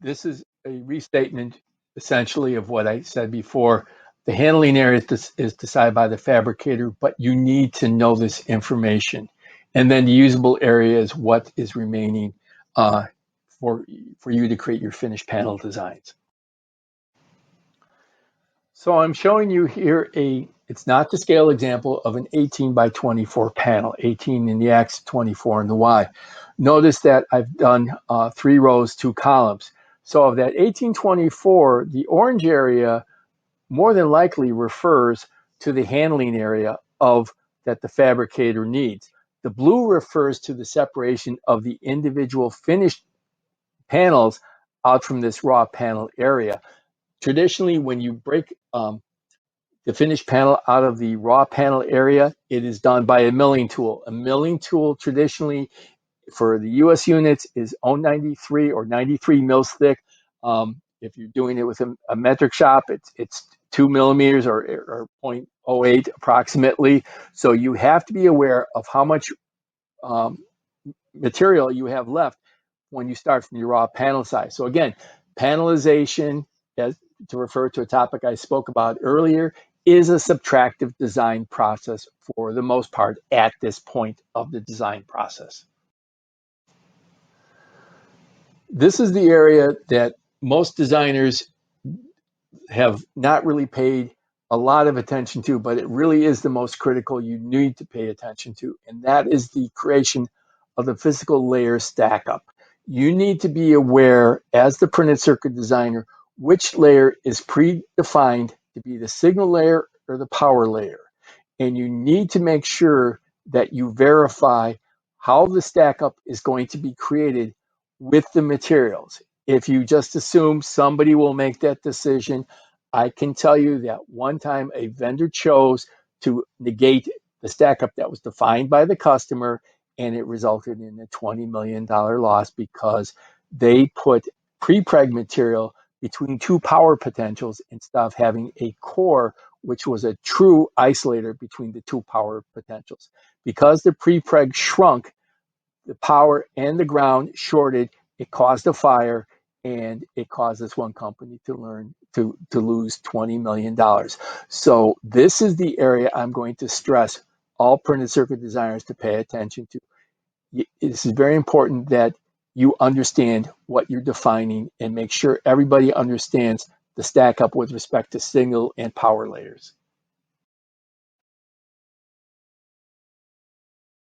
This is a restatement essentially of what I said before. The handling area is decided by the fabricator, but you need to know this information. And then the usable area is what is remaining uh, for you to create your finished panel designs. So I'm showing you here it's not the scale example of an 18 by 24 panel, 18 in the X, 24 in the Y. Notice that I've done 3 rows, 2 columns. So of that 1824, the orange area more than likely refers to the handling area of that the fabricator needs. The blue refers to the separation of the individual finished panels out from this raw panel area. Traditionally, when you break the finished panel out of the raw panel area, it is done by a milling tool. A milling tool traditionally for the US units is 0.93 or 93 mils thick. If you're doing it with a metric shop, it's 2 millimeters or 0.08 approximately. So you have to be aware of how much material you have left when you start from your raw panel size. So again, panelization, as to refer to a topic I spoke about earlier, is a subtractive design process for the most part at this point of the design process. This is the area that most designers have not really paid a lot of attention to, but it really is the most critical you need to pay attention to, and that is the creation of the physical layer stack up. You need to be aware as the printed circuit designer which layer is predefined to be the signal layer or the power layer. And you need to make sure that you verify how the stack up is going to be created with the materials. If you just assume somebody will make that decision, I can tell you that one time a vendor chose to negate the stack up that was defined by the customer, and it resulted in a $20 million loss because they put pre-preg material between 2 power potentials instead of having a core, which was a true isolator between the 2 power potentials. Because the pre-preg shrunk, the power and the ground shorted, it caused a fire, and it caused this one company to lose $20 million. So this is the area I'm going to stress all printed circuit designers to pay attention to. This is very important that you understand what you're defining and make sure everybody understands the stack up with respect to signal and power layers.